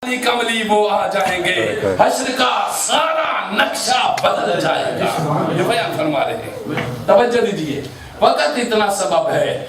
کملی وہ آ جائیں گے، حشر کا سارا نقشہ بدل جائے گا. یہ بیان فرما رہے ہیں. توجہ دیجیے، فقط اتنا سبب ہے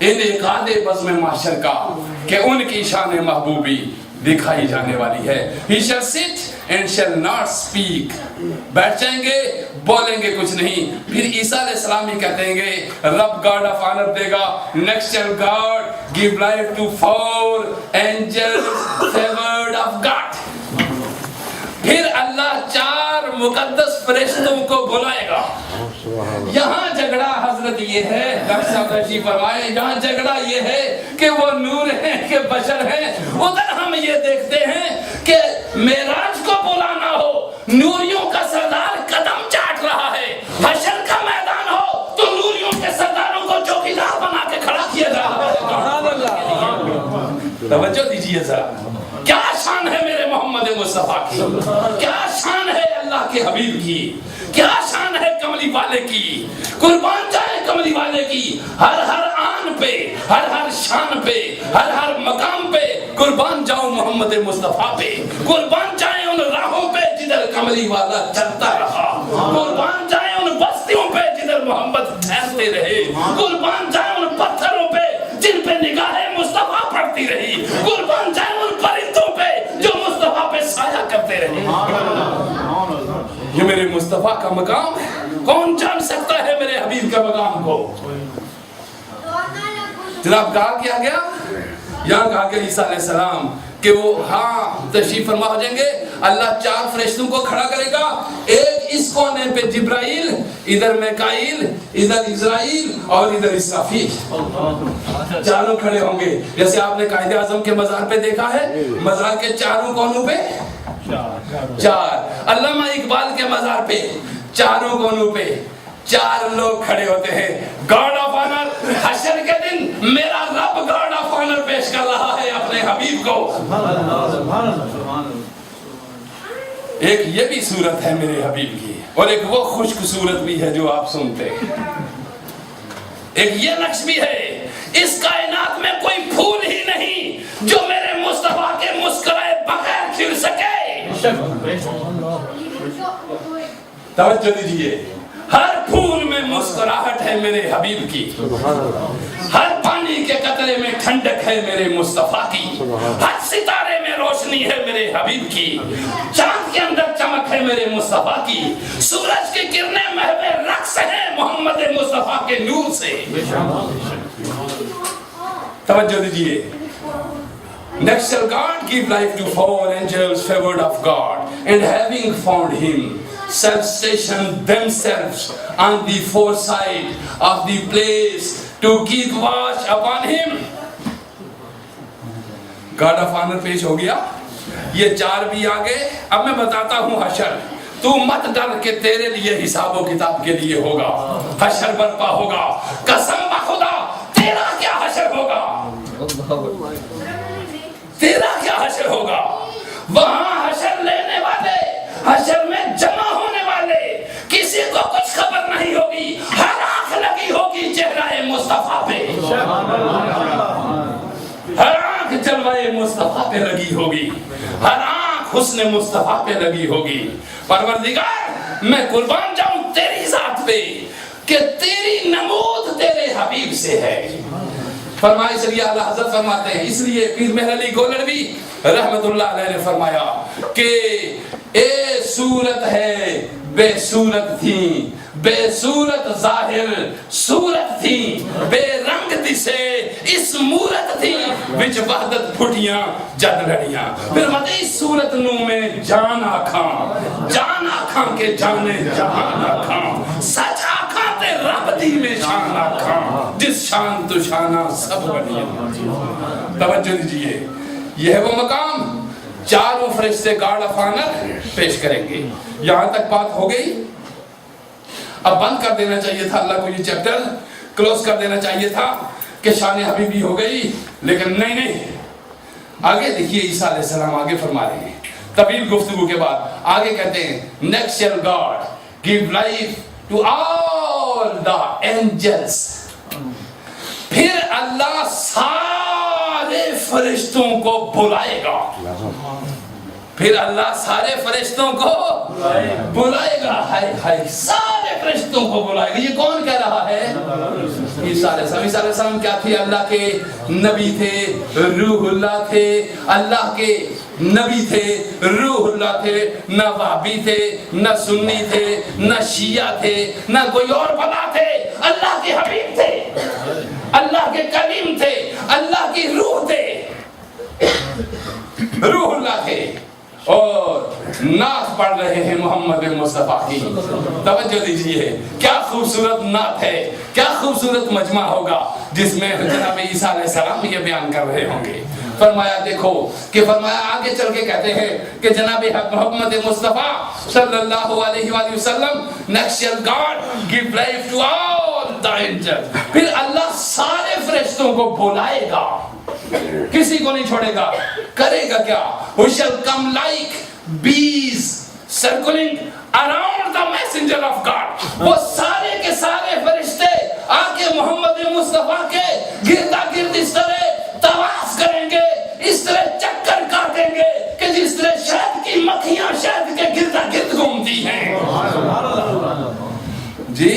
ان اقاد بزم معاشر کا کہ ان کی شان محبوبی دکھائی جانے والی ہے. He shall sit and shall not speak. بیٹھ جائیں گے، بولیں گے کچھ نہیں. پھر عیسیٰ علیہ السلام ہی کہتے ہیں رب گاڈ آف آنر دے گا. Next shall God give life to 4 angels favored of God. پھر اللہ 4 مقدس فرشتوں کو بلائے گا. یہاں جھگڑا حضرت یہ ہے، ڈاکٹر صاحب تشریف فرمائے، یہاں جھگڑا یہ ہے کہ وہ نور ہیں کہ بشر ہیں. ادھر ہم یہ دیکھتے ہیں کہ معراج کو بلانا ہو، نوریوں کا سردار قدم چاٹ رہا ہے. حشر کا میدان ہو تو نوریوں کے سرداروں کو چوکیدار بنا کے کھڑا کیا جا رہا ہے. توجہ دیجیے ذرا، کیا شان ہے میرے محمد مصطفیٰ کی، کیا شان ہے اللہ کے حبیب کی، کیا شان ہے کملی والے کی. قربان جائے کملی والے کی، ہر آن پہ، ہر شان پہ، ہر مقام پہ قربان جاؤ محمد مصطفیٰ پہ. قربان جائیں ان راہوں پہ جدھر کملی والا چلتا رہا. قربان جائیں ان بستیوں پہ جدھر محمد ٹھہرتے رہے. قربان جائیں ان پتھروں پہ جن پہ نگاہ مصطفیٰ پڑتی رہی. قربان جائیں ان پرندوں پہ جو مصطفیٰ پہ سایہ کرتے رہے. یہ میرے مصطفیٰ کا مقام ہے. کون جان سکتا ہے میرے حبیب کا مقام کو؟ جناب کہا کیا گیا، یہاں کہا گیا عیسیٰ علیہ السلام کہ وہ تشریف فرما ہو جائیں گے. اللہ 4 فرشتوں کو کھڑا کرے گا، ایک اس کونے پہ جبرائیل، ادھر میکائیل، ادھر اسرائیل اور ادھر اسرافیل. چاروں کھڑے ہوں گے. جیسے آپ نے قائد اعظم کے مزار پہ دیکھا ہے، مزار کے چاروں کونوں پہ 4. علامہ اقبال کے مزار پہ چاروں کونوں پہ 4 لوگ کھڑے ہوتے ہیں. گارڈ آف آنر، حشر کے دن میرا رب گارڈ آف آنر پیش کر رہا ہے اپنے حبیب کو. ایک یہ بھی صورت ہے میرے حبیب کی، اور ایک وہ خشک صورت بھی ہے جو آپ سنتے ہیں. ایک یہ نقش بھی ہے، اس کائنات میں کوئی پھول ہی نہیں جو میرے مصطفیٰ کے مسکرائے بغیر کھل سکے. توجہ دیجیے، ہر پھول میں مسکراہٹ ہے میرے حبیب کی، ہر پانی کے قطرے میں ٹھنڈک ہے میرے مصطفیٰ کی، ہر ستارے میں روشنی ہے میرے حبیب کی، چاند کے اندر چمک ہے میرے مصطفیٰ کی، سورج کی کرنیں محو رقص ہیں محمد مصطفیٰ کے نور سے. توجہ دیجیے. Next shall God give life to 4 angels favored of God, and having found him, shall station themselves on the foreside of the place to keep watch upon him. God of honor پیش ہو گیا. یہ 4 بھی آگے. اب میں بتاتا ہوں حشر. تو مت ڈر کہ تیرے لیے حساب و کتاب کے لیے ہوگا. حشر برپا ہوگا. قسم بخدا تیرا کیا حشر ہوگا، تیرا کیا حشر ہوگا. وہاں حشر لینے والے، حشر میں جمع ہونے والے، کسی کو کچھ خبر نہیں ہوگی. ہر آنکھ لگی ہوگی چہرہ مصطفیٰ پہ، ہر آنکھ جلوہ مصطفیٰ پہ لگی ہوگی، ہر آنکھ حسن مصطفیٰ پہ لگی ہوگی. پروردگار میں قربان جاؤں تیری ذات پہ کہ تیری نمود تیرے حبیب سے ہے. فرمائے چلیے اللہ حضرت فرماتے ہیں، اس لیے پیر مہر علی گولڑوی رحمت اللہ علیہ نے فرمایا کہ اے صورت ہے بے صورت تھی، بے صورت ظاہر صورت تھی، بے رنگ دسے اس مورت تھی، وچ وحدت پھٹیاں جد لڑیاں. پھر مدی صورت نو میں جان آکھاں کہ جانے جہان آکھاں، سچ آکھاں تے رب دی میں شان آکھاں، جس شان تو شانہ سب بنیاں. توجہ دیجئے، یہ ہے وہ مقام 4 فرشتے گارڈ آف آنر پیش کریں گے. یہاں تک بات ہو گئی. اب بند کر دینا چاہیے تھا اللہ کو، یہ چیپٹر کلوز کر دینا چاہیے تھا کہ شان حبیبی ہو گئی، لیکن نہیں. آگے دیکھیے عیسیٰ علیہ السلام آگے فرما رہے ہیں طویل گفتگو کے بعد. آگے کہتے ہیں next shall God give life to all the angels. پھر اللہ سارے فرشتوں کو بلائے گا. پھر اللہ سارے فرشتوں کو بلائے گا. ہائے ہائے, سارے فرشتوں کو بلائے گا. یہ کون کہہ رہا ہے؟ عیسیٰ علیہ السلام. عیسیٰ علیہ السلام کیا تھے؟ اللہ کے نبی تھے, روح اللہ تھے. اللہ کے نبی تھے, روح اللہ تھے. نہ وہابی تھے, نہ سنی تھے, نہ شیعہ تھے, نہ کوئی اور بلا تھے. اللہ کے حبیب تھے, اللہ کے کلیم تھے, اللہ کی روح تھے, روح اللہ تھے. اور نعت پڑھ رہے ہیں محمد مصطفیٰ کی. توجہ دیجئے, کیا خوبصورت نعت ہے, کیا خوبصورت مجمع ہوگا جس میں جناب عیسیٰ علیہ السلام یہ بیان کر رہے ہوں گے. فرمایا دیکھو کہ فرمایا آگے چل کے کہتے ہیں کہ جناب محمد مصطفیٰ صلی اللہ علیہ وآلہ وسلم next shall God give life to all the angels. پھر اللہ سارے فرشتوں کو بلائے گا, کسی کو نہیں چھوڑے گا. کرے گا کیا؟ who shall come like bees circling around the messenger of God. وہ سارے کے سارے فرشتے آ کے محمد مصطفیٰ کے گردا گرد اس طرح طواف کریں گے, اس طرح چکر کاٹیں گے کہ جس طرح شہد کی مکھیاں شہد کے گردا گرد گھومتی ہیں. جی,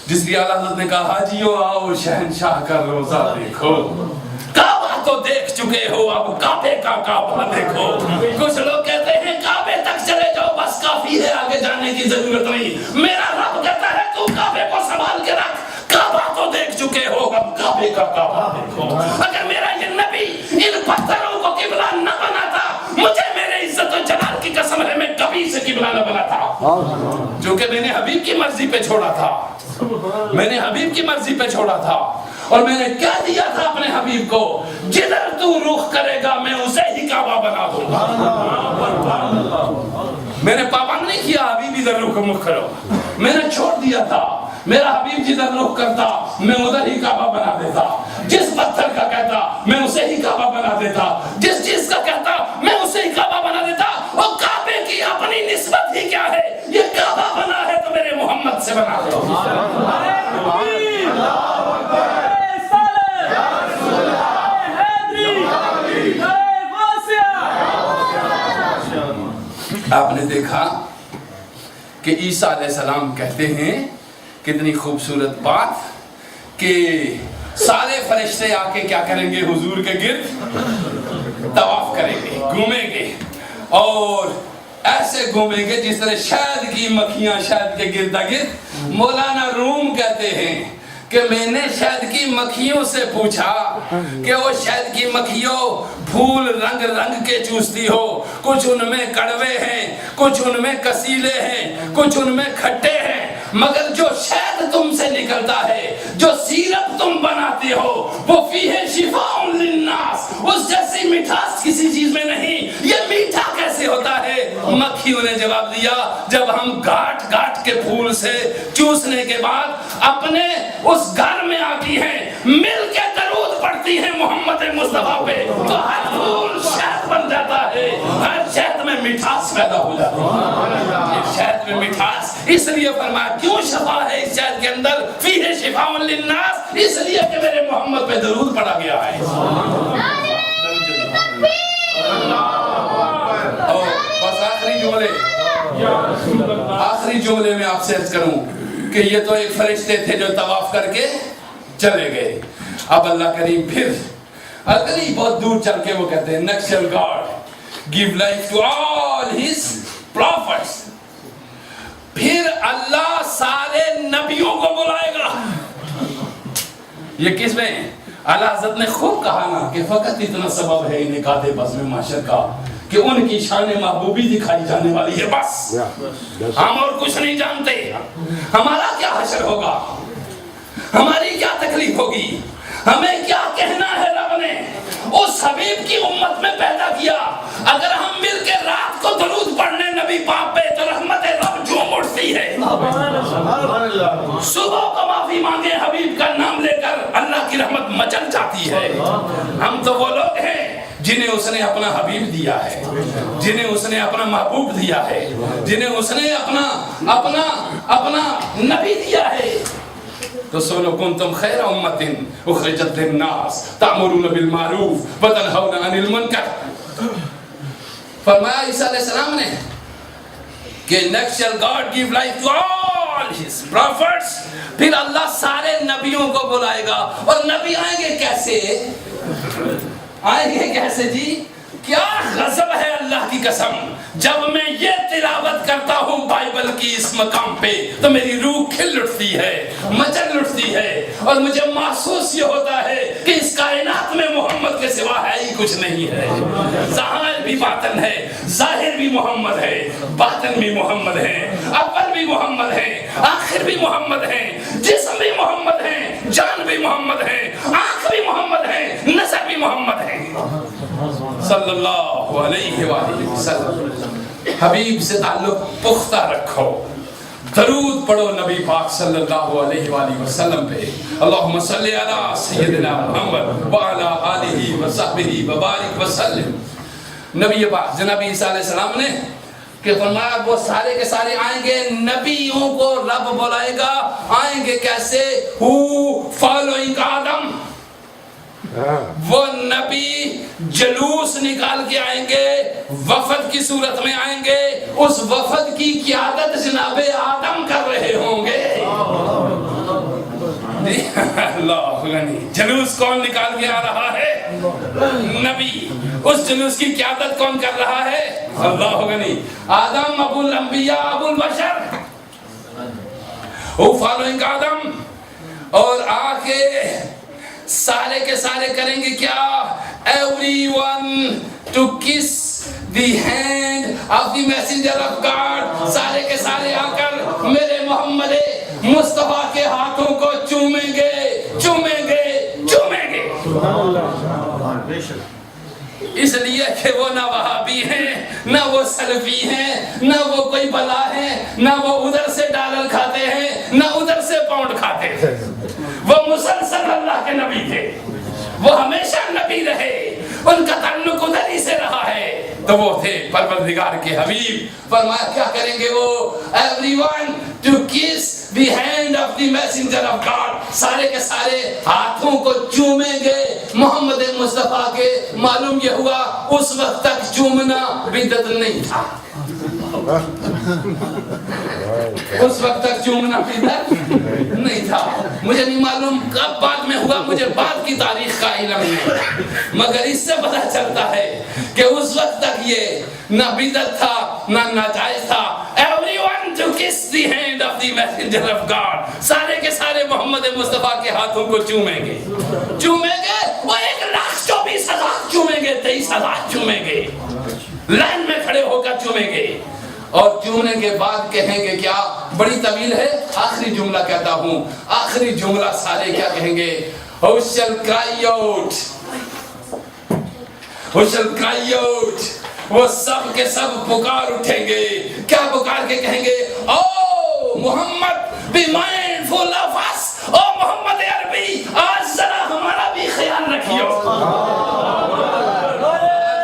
جس لیے اللہ حضرت نے کہا حاجیو آؤ شہنشاہ کا روزہ دیکھو. کعبہ تو دیکھ چکے ہو, اب کعبے کا کعبہ دیکھو. کچھ لوگ کہتے ہیں کعبے تک چلے جاؤ بس کافی ہے, آگے جانے کی ضرورت نہیں. میرا رب کہتا ہے تو کعبے کو سنبھال کے رکھ. کعبہ تو دیکھ چکے ہو, اب کعبے کا کعبہ دیکھو. اگر میرا یہ نبی ان پتھروں کو قبلہ نہ بناتا, مجھے میرے عزت و جلال کی قسم ہے میں کبھی سے قبلہ نہ بناتا. جو کہ میں نے حبیب کی مرضی پہ چھوڑا تھا, میں نے حبیب کی مرضی پہ چھوڑا تھا. اور میں نے کیا دیا تھا اپنے حبیب کو, جدھر تو رخ کرے گا میں اسے ہی کعبہ بنا دوں گا. میں نے پابند نہیں کیا حبیب ادھر رخ کرو, میں نے چھوڑ دیا تھا. میرا حبیب جدھر رخ کرتا میں ادھر ہی کعبہ بنا دیتا. جس پتھر کا کہتا میں اسے ہی کعبہ بنا دیتا, جس چیز کا کہتا میں اسے ہی کعبہ بنا دیتا. اور کعبے کی اپنی نسبت ہی کیا ہے, یہ کعبہ بنا ہے تو میرے محمد سے بنا دو. آپ نے دیکھا کہ عیسیٰ علیہ السلام کہتے ہیں کتنی خوبصورت بات کہ سارے فرشتے آ کے کیا کریں گے, حضور کے گرد طواف کریں گے, گھومیں گے, اور ایسے گھومیں گے جس طرح شہد کی مکھیاں شہد کے گردا گرد. مولانا روم کہتے ہیں کہ میں نے شہد کی مکھیوں سے پوچھا کہ وہ شہد کی مکھیوں پھول رنگ رنگ کے چوستی ہو, کچھ ان میں کڑوے ہیں, کچھ ان میں کسیلے ہیں, کچھ ان میں کھٹے ہیں, مگر جو شہد تم سے نکلتا ہے, جو سیرپ تم بناتے ہو, وہ فیہ شفاء للناس, اس جیسی مٹھاس کسی چیز میں نہیں. یہ میٹھا کیسے ہوتا ہے؟ مکھیوں نے جواب دیا, جب ہم گھاٹ گھاٹ کے پھول سے چوسنے کے بعد اپنے اس گھر میں آتی ہیں, مل کے درود پڑھتی ہیں محمد مصطفیٰ پہ, تو ہر پھول شہد بن جاتا ہے, ہر شہد میں مٹھاس پیدا ہو جاتی ہے. شہد میں مٹھاس, اس لیے فرمایا کیوں شفا ہے اس شہد کے اندر, فیہ شفاء للناس, اس لیے کہ میرے محمد پہ درود پڑھا گیا ہے. اور بس آخری جملے میں آپ سے عرض کروں کہ یہ تو ایک فرشتے تھے جو طواف کر کے چلے گئے. اب اللہ کریم پھر اگلی بہت دور چل کے وہ کہتے ہیں next shall God give life to all his prophets. پھر اللہ سارے نبیوں کو بلائے گا. یہ کس میں اعلیٰ حضرت نے خوب کہا نا کہ فقط اتنا سبب ہے نکات بزم معاشر کا کہ ان کی شان محبوبی دکھائی جانے والی ہے, بس ہم اور کچھ نہیں جانتے. ہمارا کیا حشر ہوگا, ہماری کیا تکلیف ہوگی, ہمیں کیا کہنا ہے. رب نے اس حبیب کی امت میں پیدا کیا. اگر ہم مل کے رات کو درود پڑھنے نبی پاک پہ تو رحمت رب جھوم اٹھتی ہے. صبح کو معافی مانگے حبیب کا نام لے کر اللہ کی رحمت مچل جاتی ہے. ہم تو وہ لوگ ہیں جنہیں اس نے اپنا حبیب دیا ہے, جنہیں اس نے اپنا محبوب دیا ہے, جنہیں اس نے اپنا نبی دیا ہے. تو سنو کنتم خیر امت اخرجت للناس تأمرون بالمعروف وتنہون عن المنکر. فرمایا عیسیٰ علیہ السلام نے کہ next shall God give life to all his prophets. پھر اللہ سارے نبیوں کو بلائے گا. اور نبی آئیں گے کیسے؟ آئیں گے کیسے جی؟ کیا غضب ہے اللہ کی قسم. جب میں یہ تلاوت کرتا ہوں بائبل کی اس مقام پہ تو میری روح کھل اٹھتی ہے, مچل اٹھتی ہے, اور مجھے محسوس یہ ہوتا ہے کہ اس کائنات میں محمد کے سوا ہے ہی کچھ نہیں ہے. ظاہر بھی باطن ہے, ظاہر بھی محمد ہے, باطن بھی محمد ہے, اول بھی محمد ہے, آخر بھی محمد ہے, جسم بھی محمد ہے, جان بھی محمد ہے, آنکھ بھی محمد ہے, نظر بھی محمد ہے. صلی اللہ علیہ وآلہ وسلم. حبیب سے تعلق پختہ رکھو, درود پڑھو نبی پاک صلی اللہ علیہ وآلہ وسلم پہ. اللہم صلی علی سیدنا محمد وعلی آلہ وصحبہ وبارک وسلم. نبی پاک جناب عیسیٰ علیہ السلام نے کہ فرمایا وہ سارے کے سارے آئیں گے, نبیوں کو رب بلائے گا. آئیں گے کیسے؟ who following آدم. وہ نبی جلوس نکال کے آئیں گے, وفد کی صورت میں آئیں گے. اس وفد کی قیادت جناب آدم کر رہے ہوں گے. اللہ غنی. جلوس کون نکال کے آ رہا ہے؟ نبی. اس جلوس کی قیادت کون کر رہا ہے؟ اللہ غنی. آدم ابو الانبیاء ابو البشر, who following آدم. اور آ کے سارے کے سارے کریں گے کیا؟ everyone to kiss the hand of the messenger of God. سارے کے سارے آ کر میرے محمد مصطفیٰ کے ہاتھوں کو چومیں گے, چومیں گے, چومیں گے. اس لیے کہ وہ نہ وہابی ہیں, نہ وہ سلفی ہیں, نہ وہ کوئی بلا ہیں, نہ وہ ادھر سے ڈالر کھاتے ہیں, نہ ادھر سے پاؤنڈ کھاتے ہیں. وہ مسلسل اللہ کے نبی تھے, وہ ہمیشہ نبی رہے, ان کا تعلق ادھر ہی سے رہا ہے. تو وہ تھے پروردگار کے حبیب. فرمایا کیا کریں گے وہ؟ everyone to kiss the hand of the messenger of God. سارے کے سارے ہاتھوں کو چومیں گے محمد مصطفیٰ کے. معلوم یہ ہوا اس وقت تک چومنا بدعت نہیں تھا. اس وقت تک چومنا بدعت نہیں تھا. مجھے نہیں معلوم کب بعد میں ہوا, مجھے بعد کی تاریخ کا علم نہیں, مگر اس سے پتہ چلتا ہے کہ اس وقت تک یہ نہ بدعت تھا نہ ناجائز تھا. everyone to kiss the hand of the messenger of God. سارے کے سارے محمد مصطفیٰ کے ہاتھوں کو چومیں گے, چومیں گے. وہ 1,24,000 چومیں گے, 23,000 چومیں گے, لائن میں کھڑے ہو کر چومیں گے. اور چومنے کے بعد کہیں گے کیا؟ بڑی طویل ہے, آخری جملہ کہتا ہوں. آخری جملہ سارے کیا کہیں گے؟ who shall cry out, who shall cry out. وہ سب کے سب پکار اٹھیں گے. کیا پکار کے کہیں گے؟ او محمد be mindful of us. او محمد عربی آج ذرا ہمارا بھی خیال رکھیو.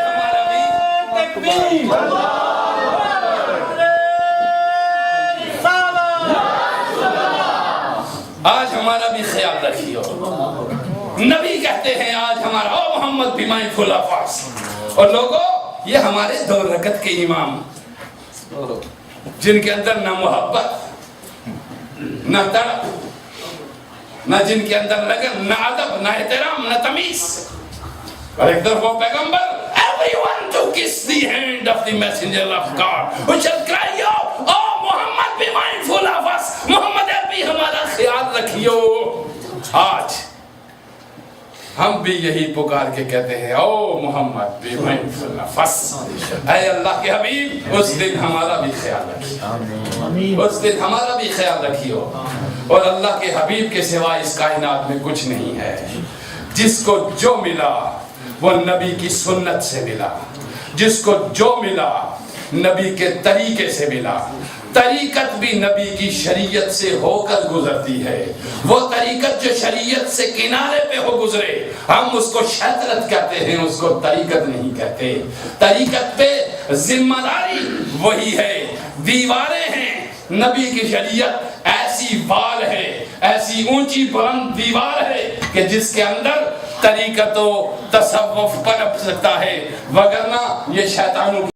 ہمارا بھی تکبیر. آج ہمارا بھی خیال رکھیو. نبی کہتے ہیں آج ہمارا, او محمد be mindful of us. اور لوگوں یہ ہمارے 2 رکعت کے امام جن کے اندر نہ محبت نہ تڑپ, نہ جن کے اندر لگن, نہ ادب, نہ احترام, نہ تمیز. اور ایک طرف وہ پیغمبر everyone to kiss the hand of the messenger of God who shall cry out, oh Muhammad be mindful of us. محمد عربی ہمارا خیال رکھیو. آج ہم بھی یہی پکار کے کہتے ہیں او محمد بی مائنڈفل نفس. اے اللہ کے حبیب اس دن ہمارا بھی خیال رکھیو, اس دن ہمارا بھی خیال رکھیو. اور اللہ کے حبیب کے سوا اس کائنات میں کچھ نہیں ہے. جس کو جو ملا وہ نبی کی سنت سے ملا, جس کو جو ملا نبی کے طریقے سے ملا. طریقت بھی نبی کی شریعت سے ہو کر گزرتی ہے. وہ طریقت جو شریعت سے کنارے پہ ہو گزرے ہم اس کو شطرت کہتے ہیں, اس کو طریقت نہیں کہتے. طریقت پہ ذمہ داری وہی ہے. دیواریں ہیں, نبی کی شریعت ایسی وال ہے ایسی اونچی بلند دیوار ہے کہ جس کے اندر طریقت و تصوف پنپ سکتا ہے، وگرنہ یہ شیطانوں